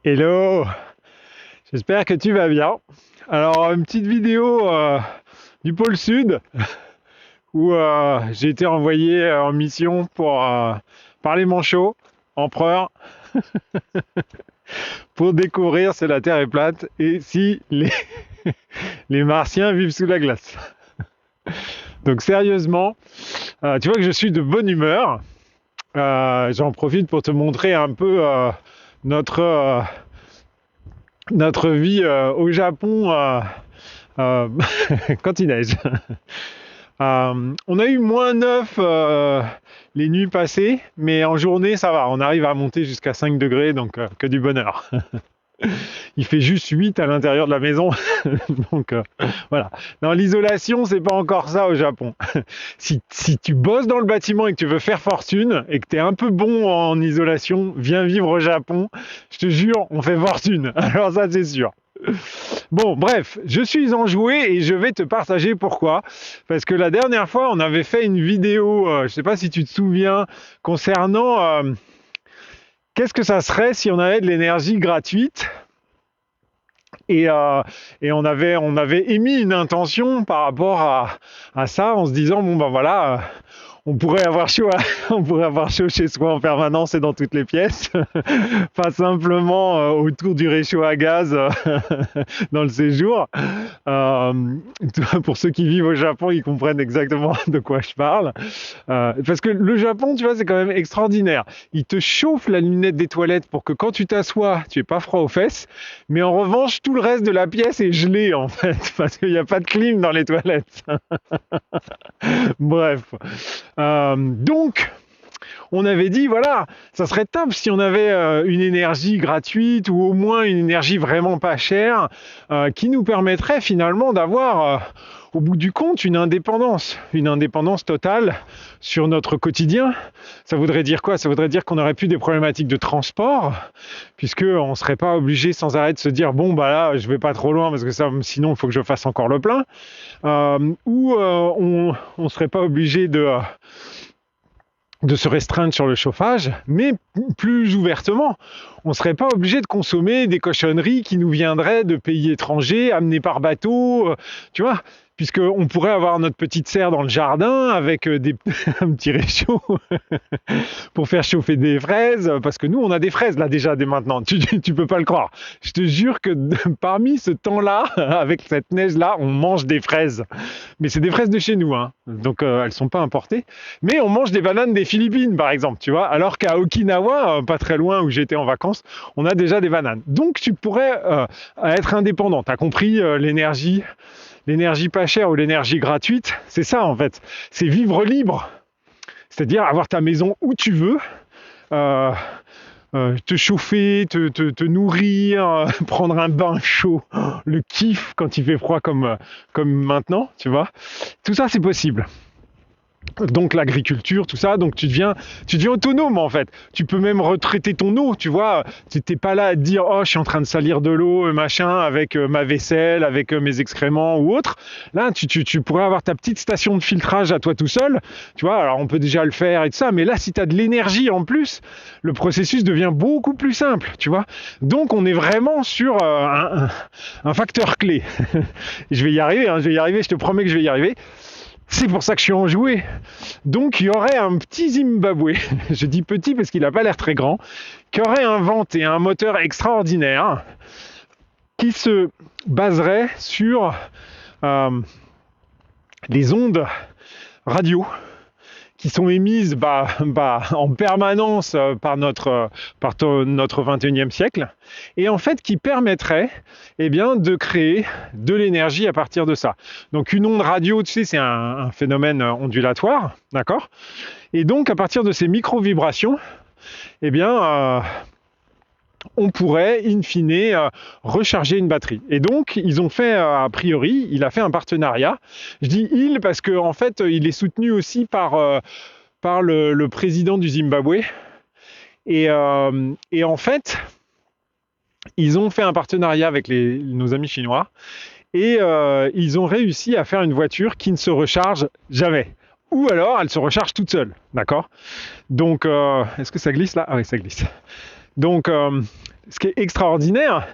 Hello, j'espère que tu vas bien. Alors, une petite vidéo du pôle Sud où j'ai été envoyé en mission pour par les manchots, empereurs, pour découvrir si la Terre est plate et si les Martiens vivent sous la glace. Donc sérieusement, tu vois que je suis de bonne humeur. J'en profite pour te montrer un peu notre, euh, notre vie au Japon euh, quand il neige. On a eu -9 les nuits passées, mais en journée ça va, on arrive à monter jusqu'à 5 degrés, donc que du bonheur. Il fait juste 8 à l'intérieur de la maison, donc voilà. Non, l'isolation, c'est pas encore ça au Japon. Si tu bosses dans le bâtiment et que tu veux faire fortune, et que tu es un peu bon en isolation, viens vivre au Japon, je te jure, on fait fortune. Alors ça, c'est sûr. Bon, bref, je suis enjoué et je vais te partager pourquoi. Parce que la dernière fois, on avait fait une vidéo, je ne sais pas si tu te souviens, concernant qu'est-ce que ça serait si on avait de l'énergie gratuite. Et, euh, et on avait émis une intention par rapport à ça en se disant, bon ben voilà, on pourrait avoir chaud, on pourrait avoir chaud chez soi en permanence et dans toutes les pièces, pas simplement autour du réchaud à gaz dans le séjour. Euh, pour ceux qui vivent au Japon, ils comprennent exactement de quoi je parle. Parce que le Japon, tu vois, c'est quand même extraordinaire. Il te chauffe la lunette des toilettes pour que quand tu t'assois, tu n'aies pas froid aux fesses. Mais en revanche, tout le reste de la pièce est gelé, en fait, parce qu'il n'y a pas de clim dans les toilettes. Bref. Donc, on avait dit, voilà, ça serait top si on avait une énergie gratuite ou au moins une énergie vraiment pas chère qui nous permettrait finalement d'avoir, au bout du compte, une indépendance totale sur notre quotidien. Ça voudrait dire quoi? Ça voudrait dire qu'on n'aurait plus des problématiques de transport, puisqu'on ne serait pas obligé sans arrêt de se dire, bon, bah là, je vais pas trop loin parce que ça, sinon, il faut que je fasse encore le plein. Ou on ne serait pas obligé de se restreindre sur le chauffage, mais plus ouvertement. On ne serait pas obligé de consommer des cochonneries qui nous viendraient de pays étrangers, amenées par bateau, tu vois, puisqu'on pourrait avoir notre petite serre dans le jardin avec un petit réchaud pour faire chauffer des fraises, parce que nous, on a des fraises là déjà dès maintenant, tu peux pas le croire. Je te jure que parmi ce temps-là, avec cette neige-là, on mange des fraises. Mais c'est des fraises de chez nous, hein. Donc elles sont pas importées. Mais on mange des bananes des Philippines, par exemple, tu vois, alors qu'à Okinawa, pas très loin où j'étais en vacances, on a déjà des bananes. Donc tu pourrais être indépendant. Tu as compris l'énergie pas chère ou l'énergie gratuite, c'est ça en fait. C'est vivre libre. C'est-à-dire avoir ta maison où tu veux, euh, te chauffer, te nourrir, prendre un bain chaud, le kiff quand il fait froid comme maintenant, tu vois. Tout ça, c'est possible. Donc l'agriculture, tout ça, donc tu deviens autonome en fait. Tu peux même retraiter ton eau, tu vois. Tu n'es pas là à te dire oh je suis en train de salir de l'eau, machin, avec ma vaisselle, avec mes excréments ou autre. Là tu pourrais avoir ta petite station de filtrage à toi tout seul, tu vois. Alors on peut déjà le faire et tout ça, mais là si tu as de l'énergie en plus, le processus devient beaucoup plus simple, tu vois. Donc on est vraiment sur un facteur clé. Je vais y arriver, hein, je te promets que je vais y arriver. C'est pour ça que je suis enjoué. Donc il y aurait un petit Zimbabwe, je dis petit parce qu'il n'a pas l'air très grand, qui aurait inventé un moteur extraordinaire qui se baserait sur les ondes radio qui sont émises en permanence par notre 21e siècle, et en fait qui permettrait de créer de l'énergie à partir de ça. Donc une onde radio, tu sais, c'est un phénomène ondulatoire, d'accord? Et donc à partir de ces micro-vibrations, on pourrait, in fine, recharger une batterie. Et donc, ils ont fait, a priori, il a fait un partenariat. Je dis il parce qu'en fait, il est soutenu aussi par le président du Zimbabwe. Et en fait, ils ont fait un partenariat avec nos amis chinois. Et ils ont réussi à faire une voiture qui ne se recharge jamais. Ou alors, elle se recharge toute seule. D'accord? Donc, est-ce que ça glisse là? Ah oui, ça glisse. Donc, ce qui est extraordinaire,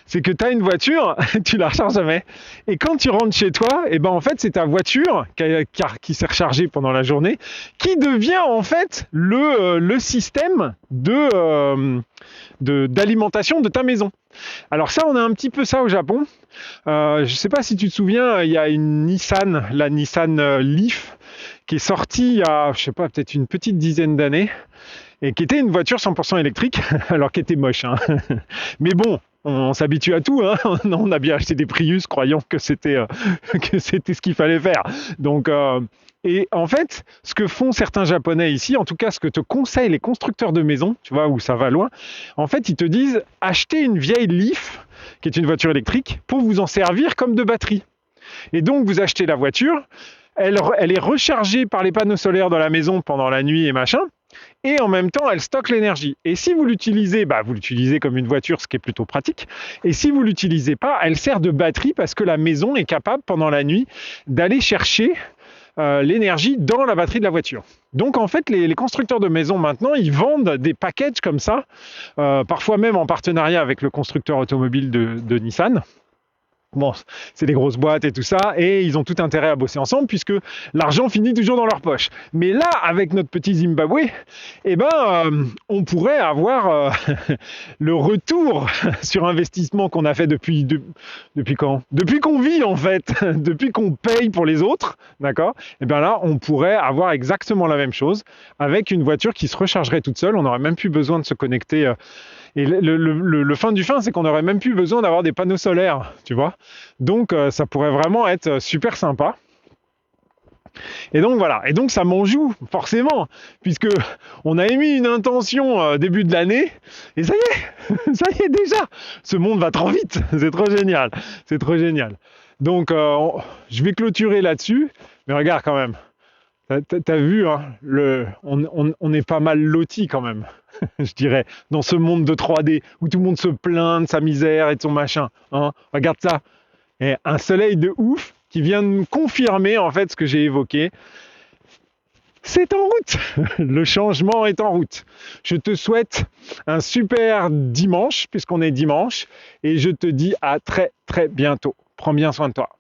c'est que tu as une voiture, tu la recharges jamais. Et quand tu rentres chez toi, et ben en fait, c'est ta voiture qui s'est rechargée pendant la journée, qui devient en fait le système d'alimentation de ta maison. Alors ça, on a un petit peu ça au Japon. Je ne sais pas si tu te souviens, il y a une Nissan, la Nissan Leaf, qui est sortie il y a, je sais pas, peut-être une petite dizaine d'années, et qui était une voiture 100% électrique, alors qu'elle était moche. Hein. Mais bon, on s'habitue à tout. Hein. On a bien acheté des Prius, croyant que c'était ce qu'il fallait faire. Donc, et en fait, ce que font certains Japonais ici, en tout cas ce que te conseillent les constructeurs de maisons, tu vois, où ça va loin, en fait, ils te disent achetez une vieille Leaf, qui est une voiture électrique, pour vous en servir comme de batterie. Et donc, vous achetez la voiture, elle est rechargée par les panneaux solaires dans la maison pendant la nuit et machin, et en même temps, elle stocke l'énergie. Et si vous l'utilisez, vous l'utilisez comme une voiture, ce qui est plutôt pratique. Et si vous ne l'utilisez pas, elle sert de batterie parce que la maison est capable, pendant la nuit, d'aller chercher l'énergie dans la batterie de la voiture. Donc en fait, les constructeurs de maisons maintenant, ils vendent des packages comme ça, parfois même en partenariat avec le constructeur automobile de Nissan. Bon, c'est des grosses boîtes et tout ça, et ils ont tout intérêt à bosser ensemble puisque l'argent finit toujours dans leur poche. Mais là, avec notre petit Zimbabwe, on pourrait avoir le retour sur investissement qu'on a fait depuis quand? Depuis qu'on vit en fait, depuis qu'on paye pour les autres, d'accord? Et bien là, on pourrait avoir exactement la même chose avec une voiture qui se rechargerait toute seule. On n'aurait même plus besoin de se connecter. Et le fin du fin, c'est qu'on n'aurait même plus besoin d'avoir des panneaux solaires, tu vois. Donc, ça pourrait vraiment être super sympa. Et donc, voilà. Et donc, ça m'en joue, forcément, puisque on a émis une intention début de l'année, et ça y est déjà. Ce monde va trop vite. C'est trop génial. C'est trop génial. Donc, je vais clôturer là-dessus. Mais regarde quand même. T'as vu, hein, on est pas mal lotis quand même, je dirais, dans ce monde de 3D où tout le monde se plaint de sa misère et de son machin. Hein. Regarde ça. Et un soleil de ouf qui vient de me confirmer en fait ce que j'ai évoqué. C'est en route. Le changement est en route. Je te souhaite un super dimanche, puisqu'on est dimanche, et je te dis à très très bientôt. Prends bien soin de toi.